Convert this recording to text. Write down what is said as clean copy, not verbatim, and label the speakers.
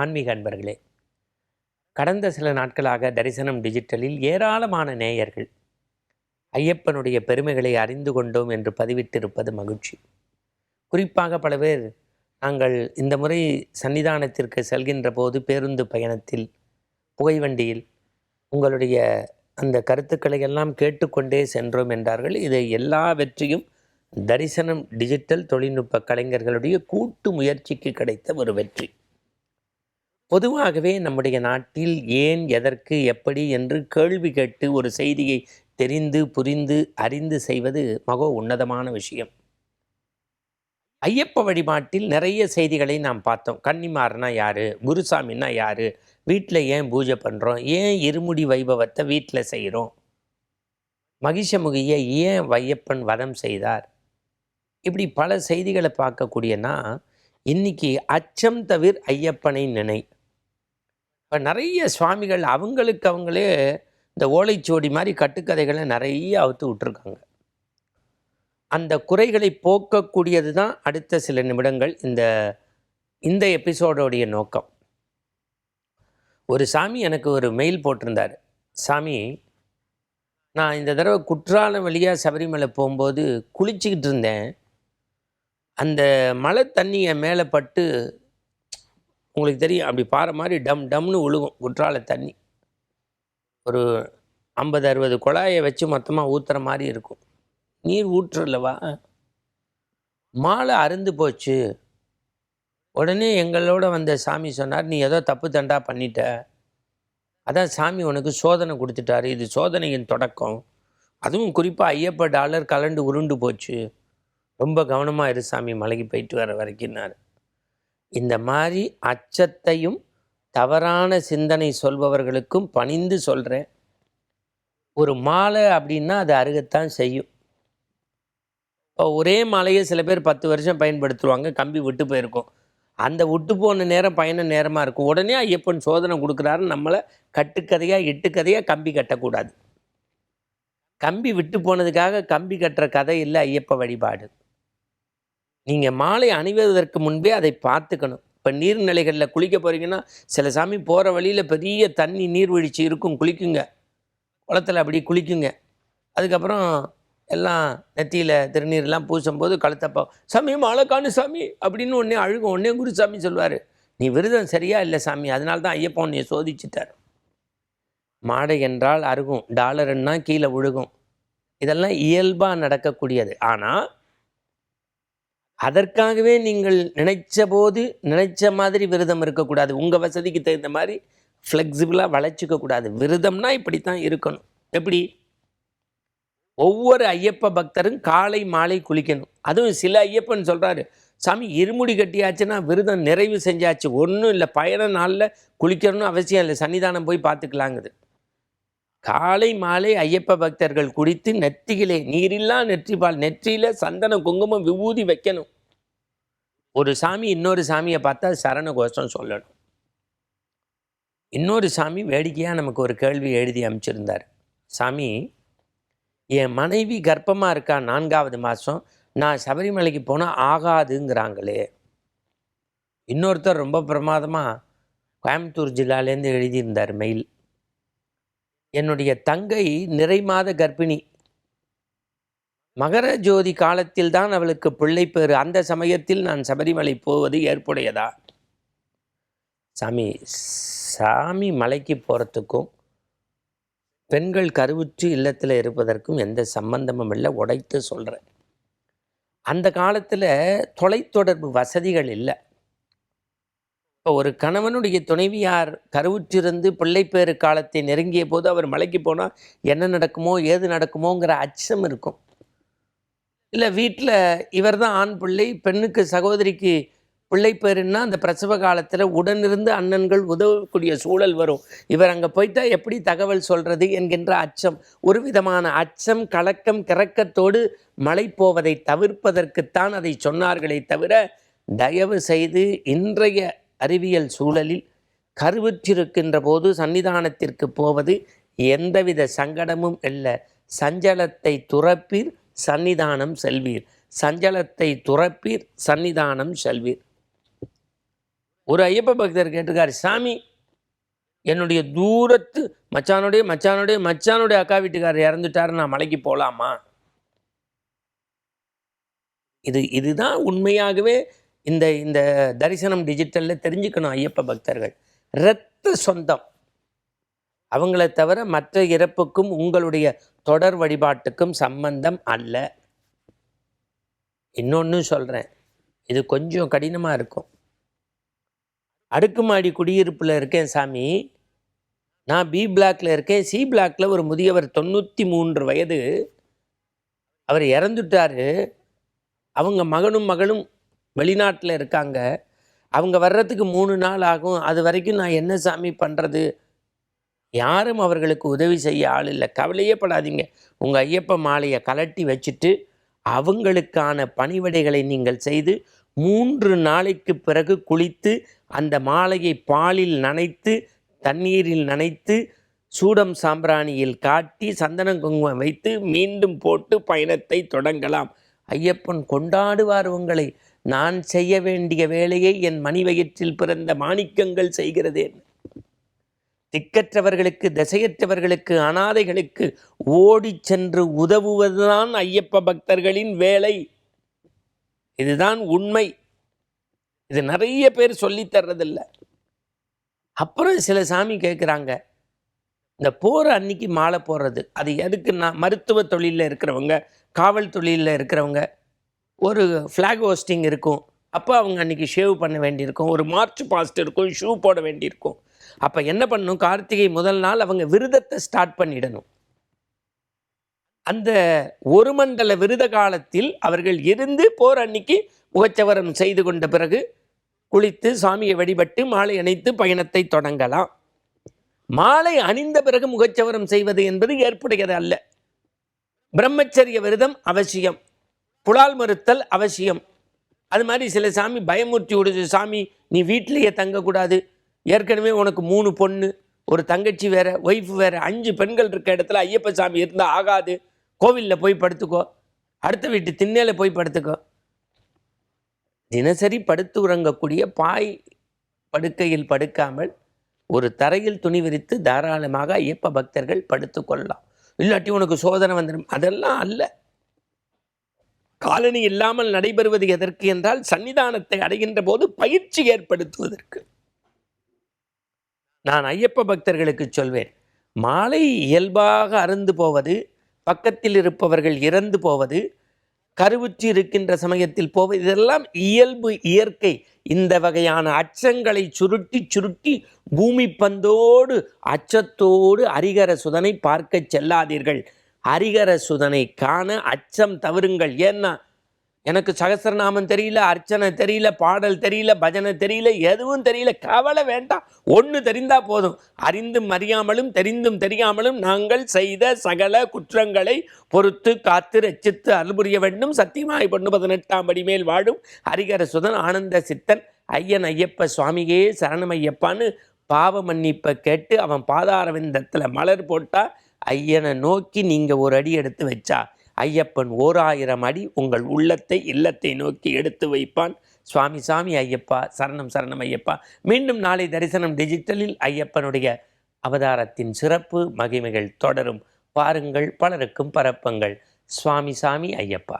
Speaker 1: ஆன்மீக அன்பர்களே, கடந்த சில நாட்களாக தரிசனம் டிஜிட்டலில் ஏராளமான நேயர்கள் ஐயப்பனுடைய பெருமைகளை அறிந்து கொண்டோம் என்று பதிவிட்டிருப்பது மகிழ்ச்சி. குறிப்பாக பல பேர் நாங்கள் இந்த முறை சன்னிதானத்திற்கு செல்கின்ற போது பேருந்து பயணத்தில், புகைவண்டியில் உங்களுடைய அந்த கருத்துக்களை எல்லாம் கேட்டுக்கொண்டே சென்றோம் என்றார்கள். இதை எல்லா வெற்றியும் தரிசனம் டிஜிட்டல் தொழில்நுட்ப கலைஞர்களுடைய கூட்டு முயற்சிக்கு கிடைத்த ஒரு வெற்றி. பொதுவாகவே நம்முடைய நாட்டில் ஏன், எதற்கு, எப்படி என்று கேள்வி கேட்டு ஒரு செய்தியை தெரிந்து புரிந்து அறிந்து செய்வது மகோ உன்னதமான விஷயம். ஐயப்ப வழிபாட்டில் நிறைய செய்திகளை நாம் பார்த்தோம். கன்னிமார்னா யாரு, குருசாமின்னா யாரு, வீட்டில் ஏன் பூஜை பண்ணுறோம், ஏன் இருமுடி வைபவத்தை வீட்டில் செய்கிறோம், மகிஷமுகியை ஏன் ஐயப்பன் வதம் செய்தார், இப்படி பல செய்திகளை பார்க்கக்கூடியனா இன்னைக்கு அச்சம் தவிர ஐயப்பனை நினை. இப்போ நிறைய சுவாமிகள் அவங்களே இந்த ஓலைச்சுவடி மாதிரி கட்டுக்கதைகளை நிறைய அவுத்து விட்டுருக்காங்க. அந்த குறைகளை போக்கக்கூடியது தான் அடுத்த சில நிமிடங்கள் இந்த எபிசோடோடைய நோக்கம். ஒரு சாமி எனக்கு ஒரு மெயில் போட்டிருந்தார். சாமி, நான் இந்த தடவை குற்றாலம் வழியாக சபரிமலை போகும்போது குளிச்சுக்கிட்டு இருந்தேன். அந்த மழை தண்ணி என் மேலே பட்டு, உங்களுக்கு தெரியும், அப்படி பாறை மாதிரி டம் டம்னு விழுகும் குற்றால தண்ணி. ஒரு 50-60 குழாயை வச்சு மொத்தமாக ஊற்றுற மாதிரி இருக்கும். நீர் ஊற்றுலவா, மாலை அருந்து போச்சு. உடனே எங்களோட வந்த சாமி சொன்னார், நீ ஏதோ தப்பு தண்டா பண்ணிட்ட, அதான் சாமி உனக்கு சோதனை கொடுத்துட்டாரு, இது சோதனையின் தொடக்கம், அதுவும் குறிப்பாக ஐயப்ப டாலர் கலண்டு உருண்டு போச்சு, ரொம்ப கவனமாக இரு சாமி மலைக்கு போயிட்டு வர வரைக்கும்னாரு. இந்த மாதிரி அச்சத்தையும் தவறான சிந்தனை சொல்பவர்களுக்கும் பணிந்து சொல்கிறேன். ஒரு மாலை அப்படின்னா அது அருகத்தான் செய்யும். இப்போ ஒரே மாலையை சில பேர் 10 வருஷம் பயன்படுத்துவாங்க, கம்பி விட்டு போயிருக்கும். அந்த விட்டு போன நேரம் பயண நேரமாக இருக்கும். உடனே ஐயப்பன் சோதனை கொடுக்குறாரு, நம்மளை கட்டுக்கதையாக இட்டுக்கதையாக கம்பி கட்டக்கூடாது. கம்பி விட்டு போனதுக்காக கம்பி கட்டுற கதை இல்லை ஐயப்ப வழிபாடு. நீங்கள் மாலை அணிவதற்கு முன்பே அதை பார்த்துக்கணும். இப்போ நீர்நிலைகளில் குளிக்க போகிறீங்கன்னா, சில சாமி போகிற வழியில் பெரிய தண்ணி நீர்வீழ்ச்சி இருக்கும், குளிக்குங்க, குளத்தில் அப்படி குளிக்குங்க. அதுக்கப்புறம் எல்லாம் நெத்தியில் திருநீர்லாம் பூசும்போது கழுத்தப்பா, சாமி மாலை காணு சாமி அப்படின்னு ஒன்றே அழுகும். ஒன்றே குருசாமி சொல்வார், நீ விரதம் சரியா இல்லை சாமி, அதனால தான் ஐயப்பன் உன்னை சோதிச்சுட்டார். மாடை என்றால் அருகும், டாலர்னா கீழே விழுகும். இதெல்லாம் இயல்பாக நடக்கக்கூடியது. ஆனால் அதற்காகவே நீங்கள் நினைச்ச போது நினைச்ச மாதிரி விரதம் இருக்கக்கூடாது. உங்கள் வசதிக்கு தகுந்த மாதிரி ஃப்ளெக்சிபிளாக வளைச்சிக்கக்கூடாது. விரதம்னா இப்படித்தான் இருக்கணும். எப்படி? ஒவ்வொரு ஐயப்ப பக்தரும் காலை மாலை குளிக்கணும். அதுவும் சில ஐயப்பன் சொல்கிறாரு, சாமி இருமுடி கட்டியாச்சுன்னா விரதம் நிறைவு செஞ்சாச்சு, ஒன்றும் இல்லை, பயண நாளில் குளிக்கணும்னு அவசியம் இல்லை, சன்னிதானம் போய் பார்த்துக்கலாங்குது. காலை மாலை ஐயப்ப பக்தர்கள் குடித்து நெத்தியிலே நீரில்லா நெற்றிப்பால், நெற்றியில் சந்தனம் குங்குமம் விபூதி வைக்கணும். ஒரு சாமி இன்னொரு சாமியை பார்த்தா சரண கோஷம் சொல்லணும். இன்னொரு சாமி வேடிக்கையாக நமக்கு ஒரு கேள்வி எழுதி அனுப்பிச்சிருந்தார். சாமி, என் மனைவி கர்ப்பமாக இருக்கா, 4வது மாதம், நான் சபரிமலைக்கு போனால் ஆகாதுங்கிறாங்களே. இன்னொருத்தர் ரொம்ப பிரமாதமாக கோயம்புத்தூர் ஜில்லாலேருந்து எழுதியிருந்தார் மெயில். என்னுடைய தங்கை நிறை மாத கர்ப்பிணி, மகர ஜோதி காலத்தில் தான் அவளுக்கு பிள்ளை பேறு, அந்த சமயத்தில் நான் சபரிமலை போவது ஏற்புடையதா? சாமி மலைக்கு போகிறதுக்கும் பெண்கள் கருவுற்று இல்லத்தில் இருப்பதற்கும் எந்த சம்பந்தமும் இல்லை, உடைத்து சொல்கிறேன். அந்த காலத்தில் தொலைத்தொடர்பு வசதிகள் இல்லை. இப்போ ஒரு கணவனுடைய துணைவியார் கருவுற்றிருந்து பிள்ளைப்பேறு காலத்தை நெருங்கிய போது அவர் மலைக்கு போனால் என்ன நடக்குமோ ஏது நடக்குமோங்கிற அச்சம் இருக்கும். இல்லை வீட்டில் இவர் தான் ஆண் பிள்ளை, பெண்ணுக்கு சகோதரிக்கு பிள்ளைப்பேருன்னா அந்த பிரசவ காலத்தில் உடனிருந்து அண்ணன்கள் உதவக்கூடிய சூழல் வரும். இவர் அங்கே போயிட்டா எப்படி தகவல் சொல்கிறது என்கின்ற அச்சம், ஒரு விதமான அச்சம், கலக்கம், கிறக்கத்தோடு மலை போவதை தவிர்ப்பதற்குத்தான் அதை சொன்னார்களே தவிர, தயவு செய்து இன்றைய அறிவியல் சூழலில் கருவுற்றிருக்கின்ற போது சன்னிதானத்திற்கு போவது எந்தவித சங்கடமும் இல்லை. சஞ்சலத்தை துறப்பீர், சன்னிதானம் செல்வீர். சஞ்சலத்தை துறப்பீர், சன்னிதானம் செல்வீர். ஒரு ஐயப்ப பக்தர் கேட்டிருக்காரு, சாமி என்னுடைய தூரத்து மச்சானுடைய அக்கா வீட்டுக்காரர் இறந்துட்டாரு, நான் மலைக்கு போகலாமா? இதுதான் உண்மையாகவே இந்த இந்த தரிசனம் டிஜிட்டலில் தெரிஞ்சுக்கணும். ஐயப்ப பக்தர்கள் இரத்த சொந்தம், அவங்கள தவிர மற்ற இறப்புக்கும் உங்களுடைய தொடர் வழிபாட்டுக்கும் சம்பந்தம் அல்ல. இன்னொன்று சொல்கிறேன், இது கொஞ்சம் கடினமாக இருக்கும். அடுக்குமாடி குடியிருப்பில் இருக்கேன் சாமி, நான் பி பிளாக்ல இருக்கேன், சி பிளாக்ல ஒரு முதியவர் 93 வயது, அவர் இறந்துட்டாரு, அவங்க மகனும் வெளிநாட்டில் இருக்காங்க, அவங்க வர்றதுக்கு 3 நாள் ஆகும், அது வரைக்கும் நான் என்ன சாமி பண்ணுறது? யாரும் அவர்களுக்கு உதவி செய்ய ஆள் இல்லை. கவலையே படாதீங்க, உங்கள் ஐயப்ப மாலையை கலட்டி வச்சுட்டு அவங்களுக்கான பணிவிடைகளை நீங்கள் செய்து 3 நாளைக்கு பிறகு குளித்து அந்த மாலையை பாலில் நனைத்து தண்ணீரில் நனைத்து சூடம் சாம்பிராணியில் காட்டி சந்தன குங்குமம் வைத்து மீண்டும் போட்டு பயணத்தை தொடங்கலாம். ஐயப்பன் கொண்டாடுவார் உங்களை. நான் செய்ய வேண்டிய வேலையை என் மணிவயிற்றில் பிறந்த மாணிக்கங்கள் செய்கிறதேன். திக்கற்றவர்களுக்கு, திசையற்றவர்களுக்கு, அனாதைகளுக்கு ஓடி சென்று உதவுவதுதான் ஐயப்ப பக்தர்களின் வேலை. இதுதான் உண்மை. இது நிறைய பேர் சொல்லி தர்றதில்ல. அப்புறம் சில சாமி கேட்குறாங்க, இந்த போகிற அன்னைக்கு மாலை போடுறது அது எதுக்குன்னா, மருத்துவ தொழிலில் இருக்கிறவங்க, காவல் தொழிலில் இருக்கிறவங்க, ஒரு ஃப்ளாக் ஹோஸ்டிங் இருக்கும், அப்போ அவங்க அன்றைக்கி ஷேவ் பண்ண வேண்டியிருக்கும், ஒரு மார்ச் பாஸ்ட் இருக்கும், ஷூ போட வேண்டியிருக்கும். அப்போ என்ன பண்ணணும், கார்த்திகை முதல் நாள் அவங்க விரதத்தை ஸ்டார்ட் பண்ணிடணும். அந்த ஒரு மண்டல விரத காலத்தில் அவர்கள் இருந்து போகிற அன்னைக்கு முகச்சவரம் செய்து கொண்ட பிறகு குளித்து சாமியை வழிபட்டு மாலை அணிந்து பயணத்தை தொடங்கலாம். மாலை அணிந்த பிறகு முகச்சவரம் செய்வது என்பது ஏற்புடையது அல்ல. பிரம்மச்சரிய விரதம் அவசியம், புலால் மறுத்தல் அவசியம். அது மாதிரி சில சாமி பயமுறுத்தி விடுது, சாமி நீ வீட்டிலேயே தங்கக்கூடாது, ஏற்கனவே உனக்கு 3 பொண்ணு, ஒரு தங்கச்சி வேற, ஒய்ஃப் வேற, 5 பெண்கள் இருக்க இடத்துல ஐயப்ப சாமி இருந்தால் ஆகாது, கோவிலில் போய் படுத்துக்கோ, அடுத்த வீட்டு திண்ணையில் போய் படுத்துக்கோ. தினசரி படுத்து உறங்கக்கூடிய பாய் படுக்கையில் படுக்காமல் ஒரு தரையில் துணி விரித்து தாராளமாக ஐயப்ப பக்தர்கள் படுத்து கொள்ளலாம். இல்லாட்டி உனக்கு சோதனை வந்துடும், அதெல்லாம் அல்ல. காலனி இல்லாமல் நடைபெறுவது எதற்கு என்றால், சன்னிதானத்தை அடைகின்ற போது பயிற்சி ஏற்படுத்துவதற்கு. நான் ஐயப்ப பக்தர்களுக்கு சொல்வேன், மாலை இயல்பாக அருந்து போவது, பக்கத்தில் இருப்பவர்கள் இறந்து போவது, கருவுற்றி இருக்கின்ற சமயத்தில் போவது, இதெல்லாம் இயல்பு, இயற்கை. இந்த வகையான அச்சங்களை சுருட்டி பூமி பந்தோடு அச்சத்தோடு ஹரிஹர சுதனை பார்க்க செல்லாதீர்கள். ஹரிஹர சுதனை காண அச்சம் தவிருங்கள். ஏன்னா எனக்கு சகஸ்ரநாமம் தெரியல, அர்ச்சனை தெரியல, பாடல் தெரியல, பஜனை தெரியல, எதுவும் தெரியல, கவலை வேண்டாம். ஒன்று தெரிந்தா போதும். அறிந்தும் அறியாமலும் தெரிந்தும் தெரியாமலும் நாங்கள் செய்த சகல குற்றங்களை பொறுத்து காத்து ரட்சித்து அருள்புரிய வேண்டும். சத்தியமாய் பொண்ணு 18ஆம் படி மேல் வாழும் ஹரிஹர சுதன் ஆனந்த சித்தன் ஐயன் ஐயப்ப சுவாமியே சரணம் ஐயப்பான்னு பாவ மன்னிப்பை கேட்டு அவன் பாதாரவிந்தத்தில் மலர் போட்டா ஐயனை நோக்கி நீங்கள் ஒரு அடி எடுத்து வச்சா ஐயப்பன் 1000 அடி உங்கள் உள்ளத்தை இல்லத்தை நோக்கி எடுத்து வைப்பான். சுவாமி சாமி ஐயப்பா சரணம் சரணம் ஐயப்பா. மீண்டும் நாளை தரிசனம் டிஜிட்டலில் ஐயப்பனுடைய அவதாரத்தின் சிறப்பு மகிமைகள் தொடரும். பாருங்கள், பலருக்கும் பரப்புங்கள். சுவாமி சாமி ஐயப்பா.